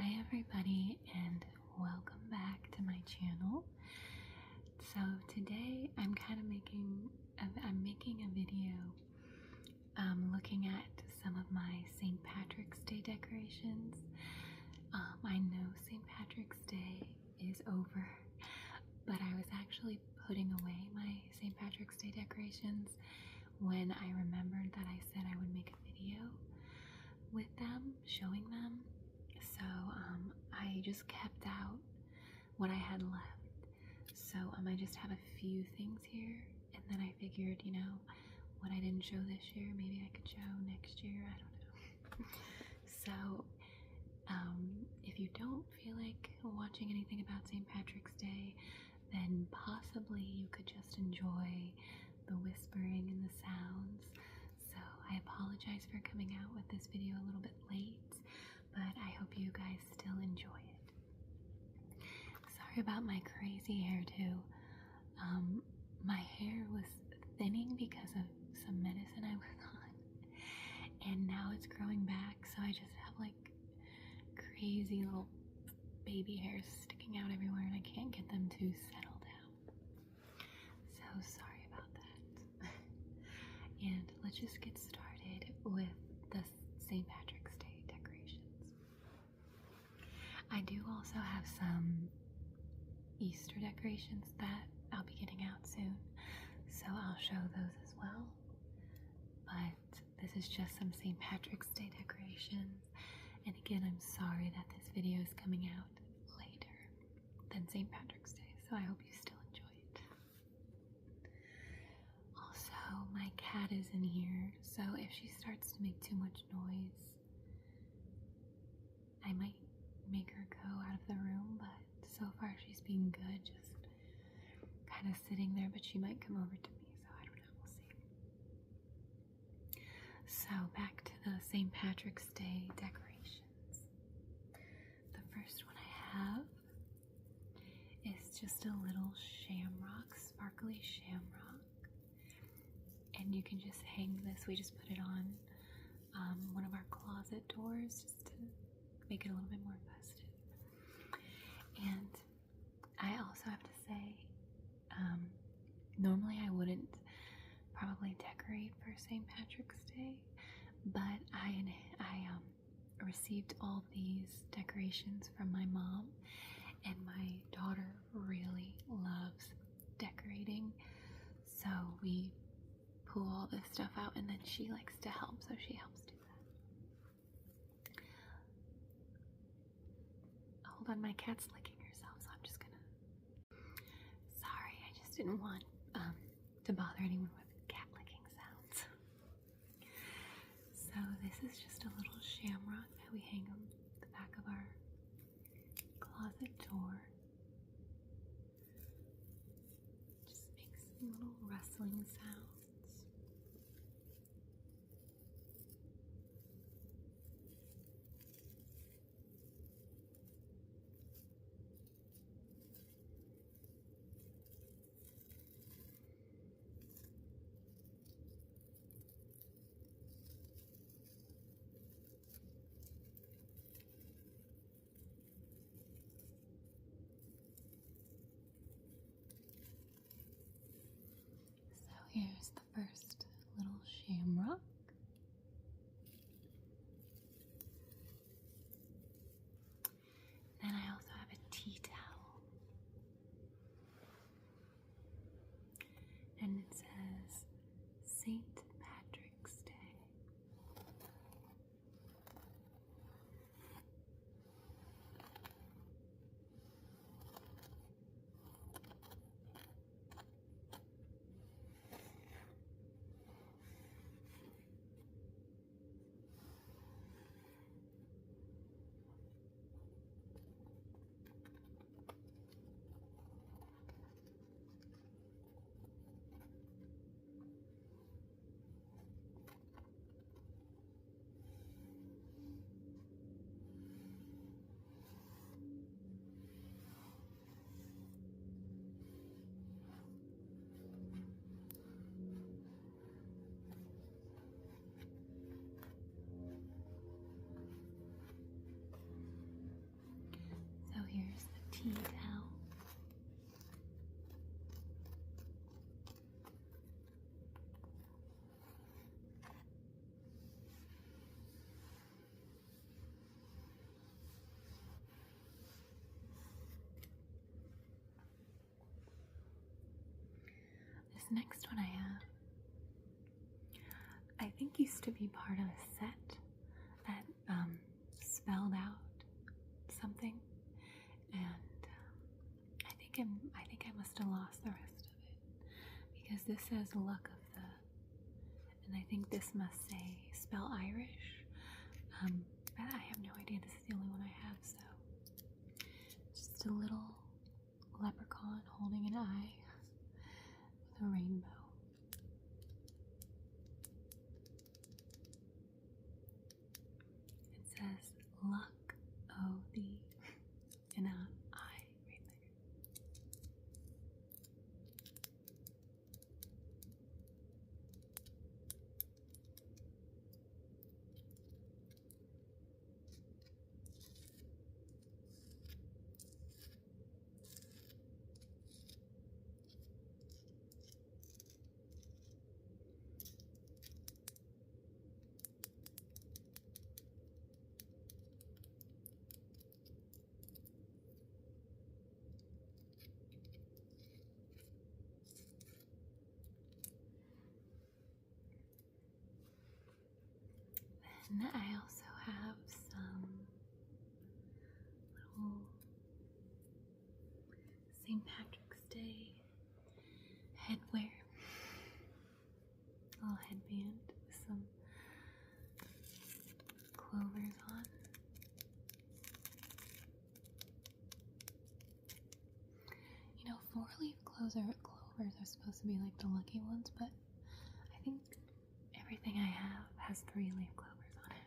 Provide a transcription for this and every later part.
Hi everybody and welcome back to my channel. So today I'm making a video looking at some of my St. Patrick's Day decorations. I know St. Patrick's Day is over, but I was actually putting away my St. Patrick's Day decorations when I remembered that I said I would make a video with them, showing them. So I just kept out what I had left. So I just have a few things here, and then I figured, you know, what I didn't show this year, maybe I could show next year, I don't know. So if you don't feel like watching anything about St. Patrick's Day, then possibly you could just enjoy the whispering and the sounds. So I apologize for coming out with this video a little bit late, but I hope you guys still enjoy it. Sorry about my crazy hairdo. My hair was thinning because of some medicine I was on, and now it's growing back, so I just have like crazy little baby hairs sticking out everywhere, and I can't get them to settle down. So sorry about that. And let's just get started with the St. Patrick's Day decorations. I do also have some Easter decorations that I'll be getting out soon, so I'll show those as well. But this is just some St. Patrick's Day decorations, and again, I'm sorry that this video is coming out later than St. Patrick's Day, so I hope you still enjoy it. Also, my cat is in here, so if she starts to make too much noise, I might make her go out of the room, but so far she's being good, just kind of sitting there, but she might come over to me, so I don't know, we'll see. So back to the St. Patrick's Day decorations. The first one I have is just a little shamrock, sparkly shamrock, and you can just hang this. We just put it on one of our closet doors just to make it a little bit more festive. And I also have to say, normally I wouldn't probably decorate for St. Patrick's Day, but I received all these decorations from my mom, and my daughter really loves decorating, so we pull all this stuff out, and then she likes to help, so she helps do that. Hold on, my cat's licking herself, so I'm just gonna... Sorry, I just didn't want to bother anyone with cat licking sounds. So this is just a little shamrock that we hang on the back of our closet door. Just makes some little rustling sounds. Here's the first little shamrock. Then I also have a tea towel. And it says St. Patrick's Day. here's the tea towel. This next one I have, I think used to be part of a set that spelled out something, and I think I must have lost the rest of it, because this says luck of the, and I think this must say spell Irish, but I have no idea. This is the only one I have, so just a little leprechaun holding an eye with a rainbow. It says luck o' thee and an eye right there. And I also have some little St. Patrick's Day headwear, a little headband with some clovers on. You know, 4-leaf clovers are supposed to be like the lucky ones, but I think everything I have has 3-leaf clovers on it.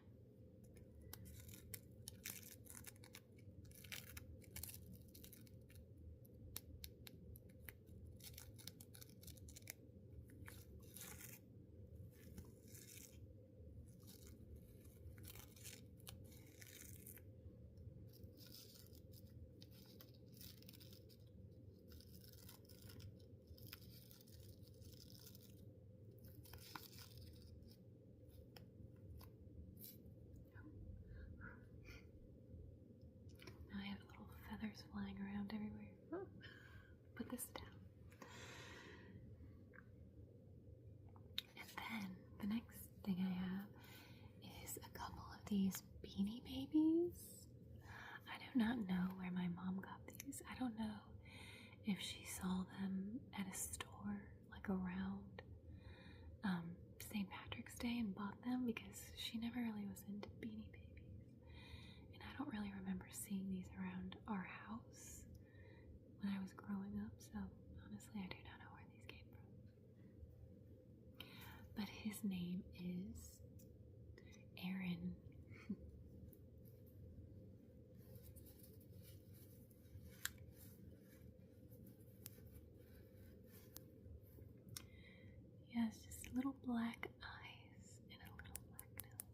Now I have little feathers flying around everywhere. Oh, put this down. And then the next thing I have is a couple of these Beanie Babies. I do not know where my mom got these. I don't know if she saw them at a store like around St. Patrick's Day and bought them, because she never really was into Beanie Babies. And I don't really remember seeing these around our house when I was growing up, so honestly I do not know where these came from. But his name is Aaron. He has just little black eyes and a little black nose.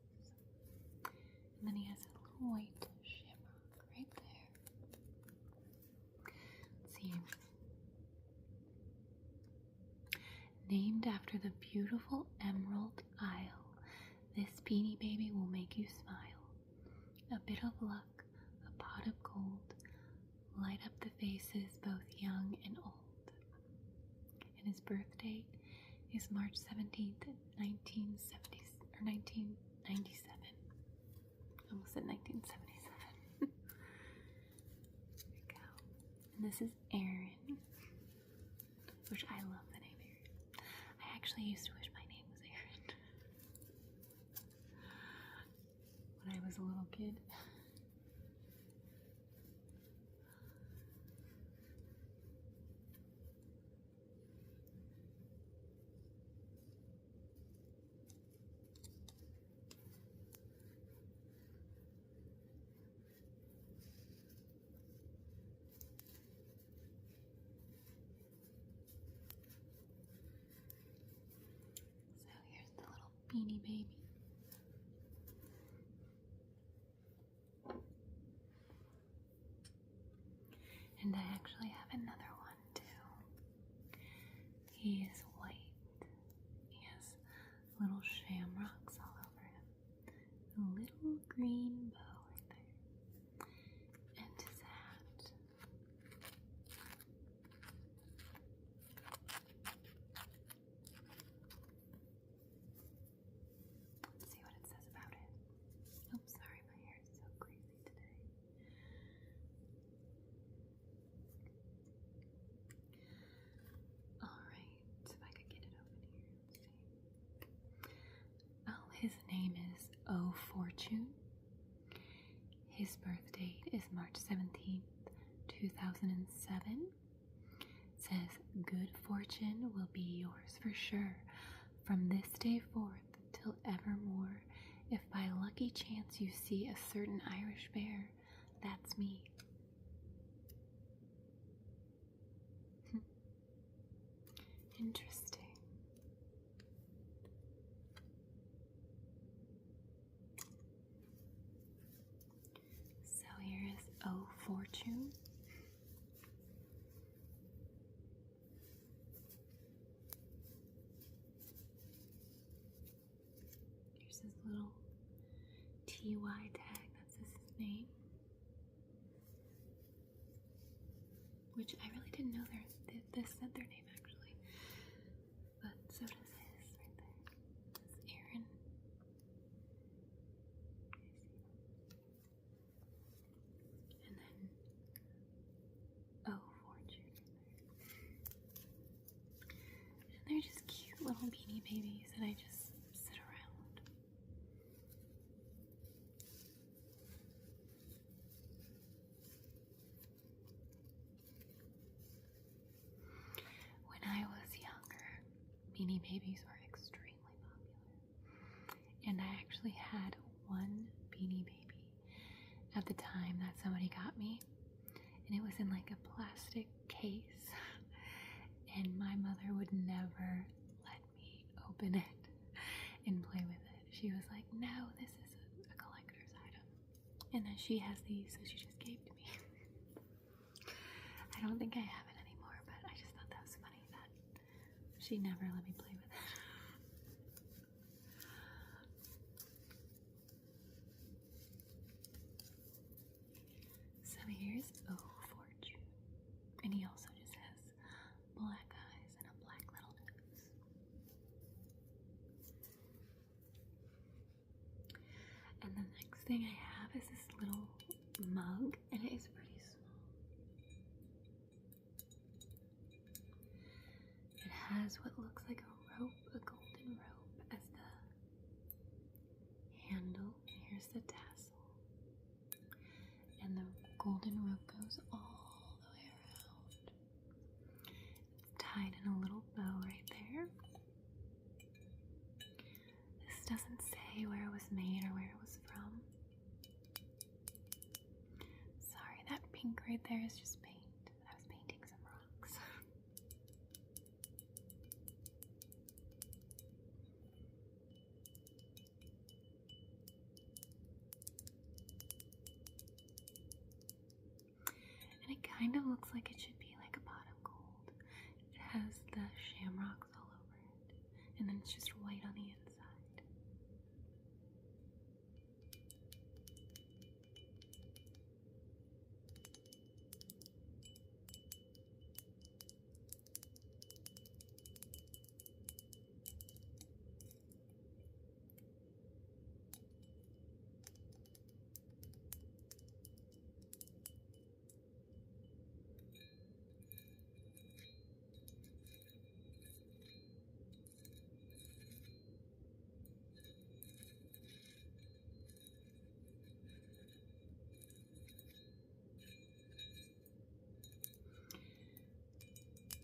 And then he has a little white shamrock right there. Let's see. Named after the beautiful Emerald Isle, this Beanie Baby will make you smile. A bit of luck, a pot of gold, light up the faces both young and old. And his birth date is March 17th, 1997. Almost said 1977. There we go. And this is Aaron, which I love the name Aaron. I actually used to wish my name was Aaron when I was a little kid. Beanie Baby. And I actually have another one too. He is white. He has little shamrocks all over him. A little green bow right there. And his hat. Let's see what it says about it. Oops, sorry, my hair is so crazy today. Alright, if I could get it open here. Let's see. Oh, his name is O Fortune. His birth date is March 17th, 2007. It says, good fortune will be yours for sure from this day forth till evermore. If by lucky chance you see a certain Irish bear, that's me. Interesting. So here is O Fortune. Here's his little TY tag, that's his name. Which I really didn't know this said their name actually. But so does his right there. This is Aaron. And then O Fortune. And they're just cute little beanie babies that I just sit around. When I was younger, beanie babies were extremely popular. And I actually had one beanie baby at the time that somebody got me. And it was in like a plastic case. And my mother would never let me open it and play with it. She was like, no, this is a collector's item. And then she has these, so she just gave to me. I don't think I have it anymore, but I just thought that was funny that she never let me play with it. So here's O Fortune. And he also just has black eyes and a black little nose. And the next thing I have is this little mug, and it is pretty small. It has what looks like a rope, a golden rope, as the handle. Here's the tassel. And the golden rope goes all the way around. It's tied in a little bow right there. This doesn't say where it was made or where it was from. Sorry, that pink right there is just paint. I was painting some rocks. And it kind of looks like it should be like a pot of gold. It has the shamrocks all over it. And then it's just white on the inside.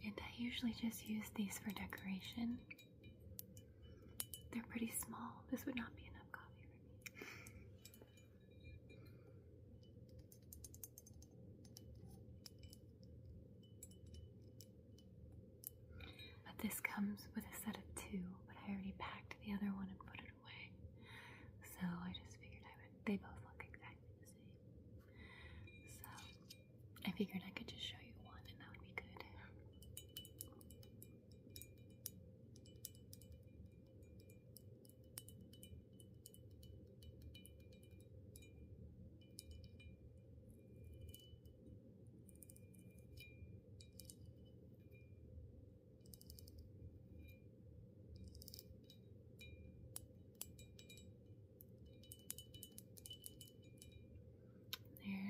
And I usually just use these for decoration. They're pretty small. This would not be enough coffee for me. But this comes with a set of two, but I already packed the other one and put it away. So I just figured they both look exactly the same. So I figured I could just show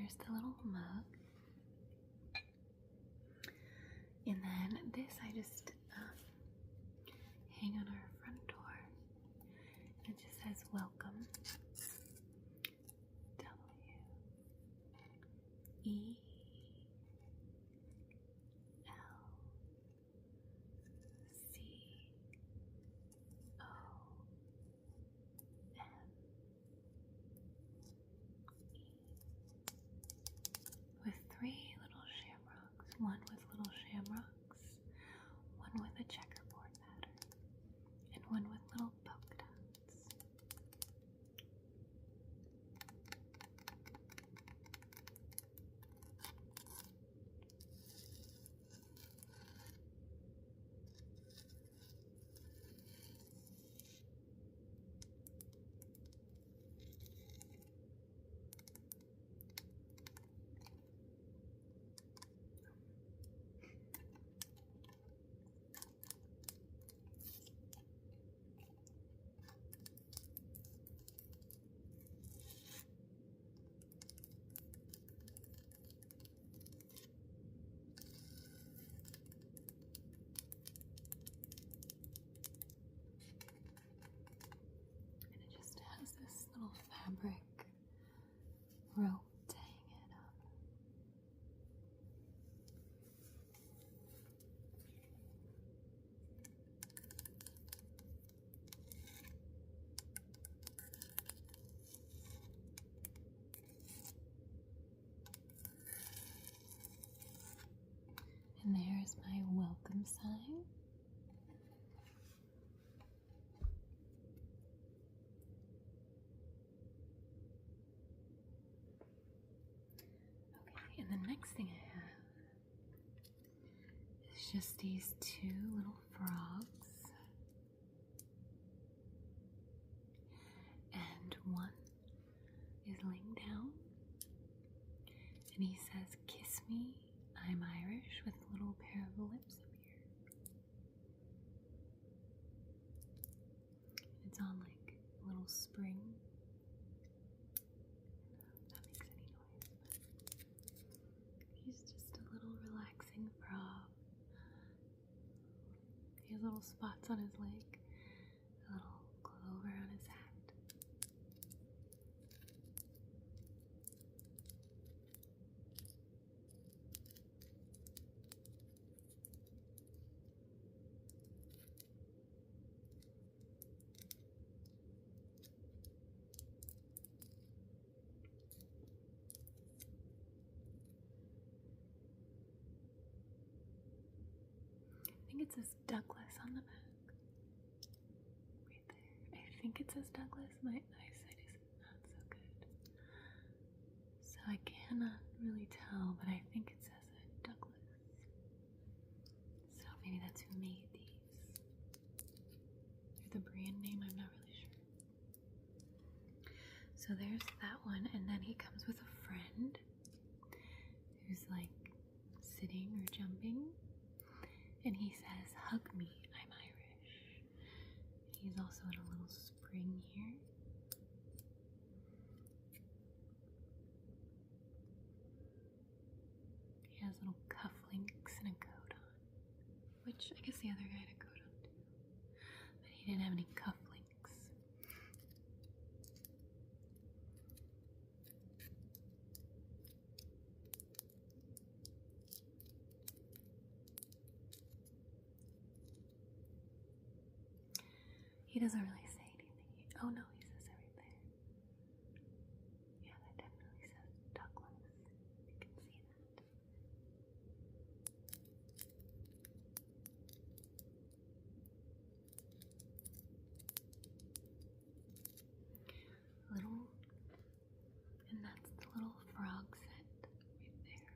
there's the little mug. And then this I just hang on our front door. It just says welcome. W-E-L-C-O-M. With 3 little shamrocks. One with little shamrocks, one with a checkerboard pattern, and one with little polka dots. This little fabric rope to hang it up. And there's my welcome sign. And the next thing I have is just these 2 little frogs. And one is laying down. And he says, "Kiss me, I'm Irish," with a little pair of lips up here. It's on like a little spring. He's just a little relaxing frog. He has little spots on his leg, a little clover on his hat. I think it says Douglas on the back. Right there. I think it says Douglas. My eyesight is not so good. So I cannot really tell, but I think it says it, Douglas. So maybe that's who made these. Or the brand name, I'm not really sure. So there's that one, and then he comes with a friend who's like sitting or jumping. And he says, "Hug me, I'm Irish." He's also in a little spring here. He has little cufflinks and a coat on, which I guess the other guy had a coat on too, but he didn't have any cufflinks. He doesn't really say anything. Oh no, he says it right there. Yeah, that definitely says Douglas. You can see that. Little, and that's the little frog set right there.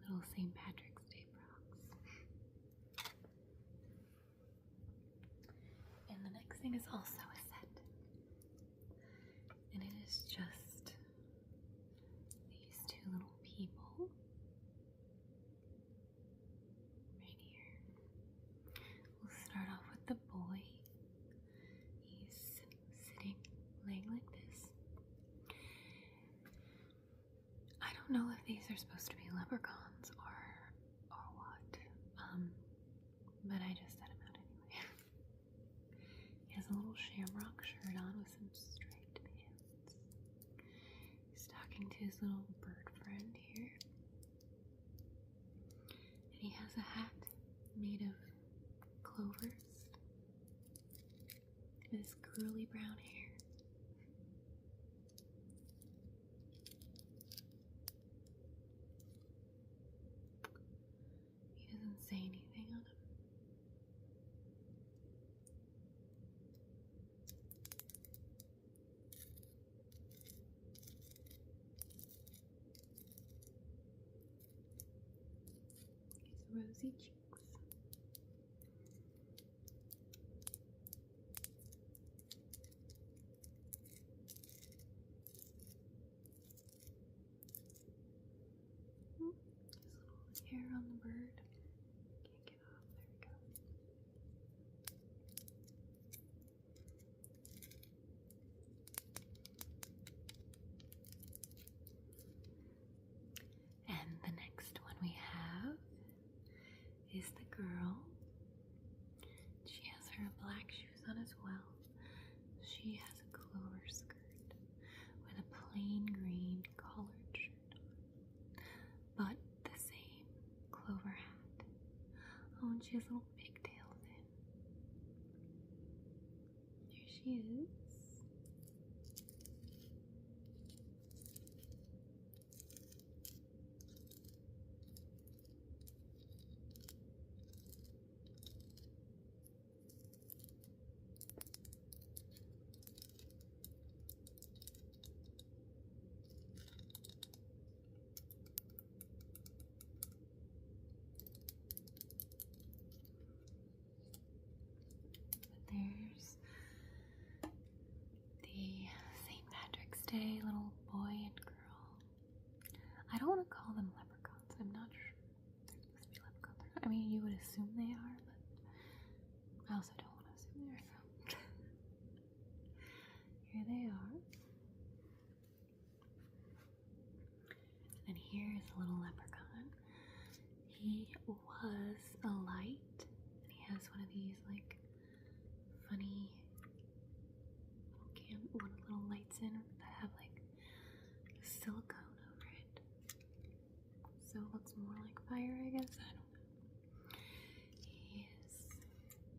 Little St. Patrick's Day frogs. And the next thing is also a set. And it is just these 2 little people right here. We'll start off with the boy. He's sitting, laying like this. don't know if these are supposed to be leprechauns or what, but I just set him out anyway. He has a little shamrock shirt on with some striped pants. He's talking to his little bird friend here. And he has a hat made of clovers with his curly brown hair. He doesn't say anything on him. His rosy cheeks. His little hair on the bird. Can't get off. There we go. And the next one we have is the girl. She has her black shoes on as well. She has a clover skirt with a plain green collared shirt on, but the same clover hat. Oh, and she has little pigtails in. Here she is. There's the St. Patrick's Day little boy and girl. I don't want to call them leprechauns. I'm not sure they're supposed to be leprechauns. I mean, you would assume they are, but I also don't want to assume they are. So here they are. And here is a little leprechaun. He was a light, and he has one of these like funny little lights in that have like silicone over it, so it looks more like fire, I guess. I don't know.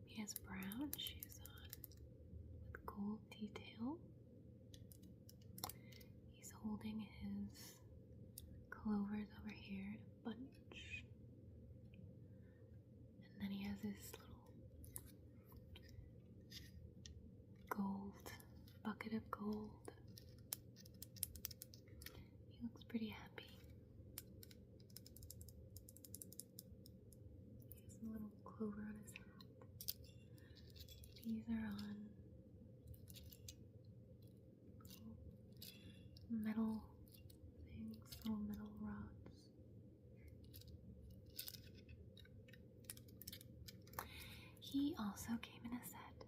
He has brown shoes on with gold detail. He's holding his clovers over here in a bunch, and then he has this little bucket of gold. He looks pretty happy. He has a little clover on his hat. These are on metal things, little metal rods. He also came in a set,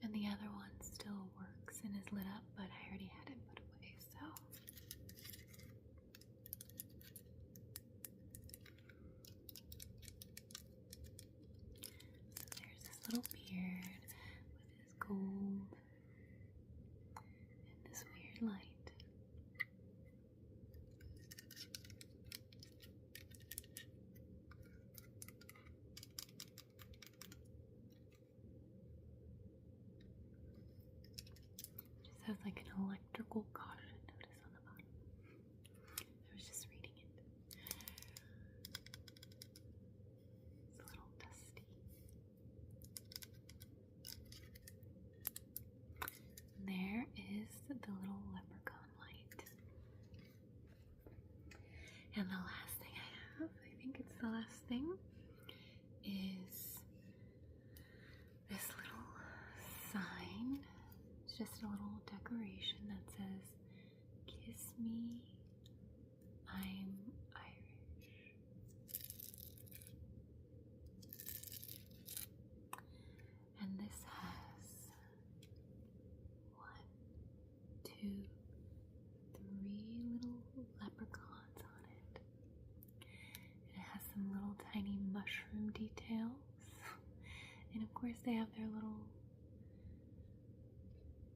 and the other one still works and is lit up, but I already had it put away, so. So there's this little beard with his gold and this weird light. Has like an electrical caution notice on the bottom. I was just reading it. It's a little dusty. And there is the little leprechaun light. And the last thing I have, I think it's the last thing, is this little sign. It's just a little decoration that says, "Kiss me, I'm Irish." And this has 1, 2, 3 little leprechauns course, they have their little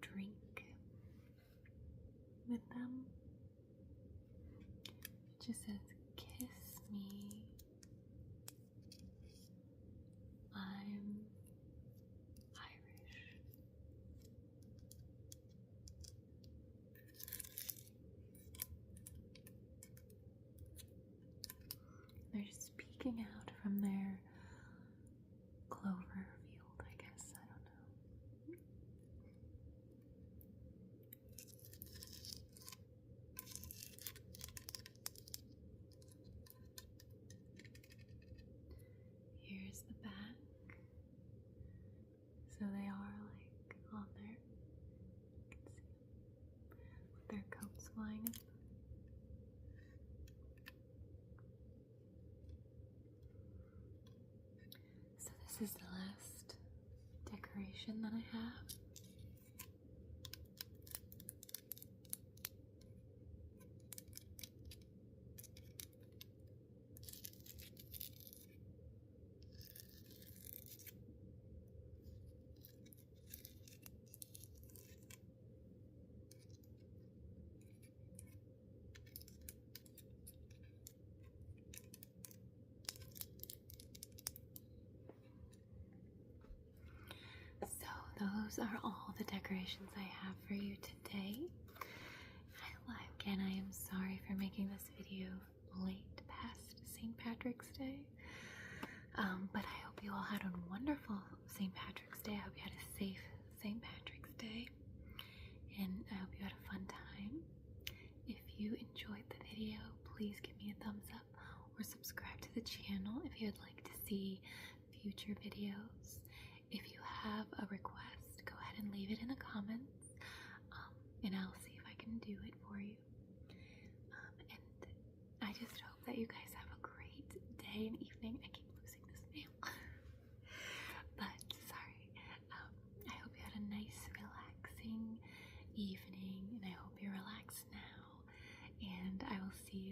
drink with them. It just says, "Kiss me. I'm Irish." They're just peeking out from their clover field, I guess. I don't know. Here's the back. So they are like on there. You can see them with their coats flying up. So this is the last decoration that I have. So those are all the decorations I have for you today. Again, I am sorry for making this video late past St. Patrick's Day, but I hope you all had a wonderful St. Patrick's Day. I hope you had a safe St. Patrick's Day, and I hope you had a fun time. If you enjoyed the video, please give me a thumbs up or subscribe to the channel if you'd like to see future videos. If you have a request, go ahead and leave it in the comments, and I'll see if I can do it for you. And I just hope that you guys have a great day and evening. I keep losing this nail. But, sorry. I hope you had a nice, relaxing evening, and I hope you're relaxed now. And I will see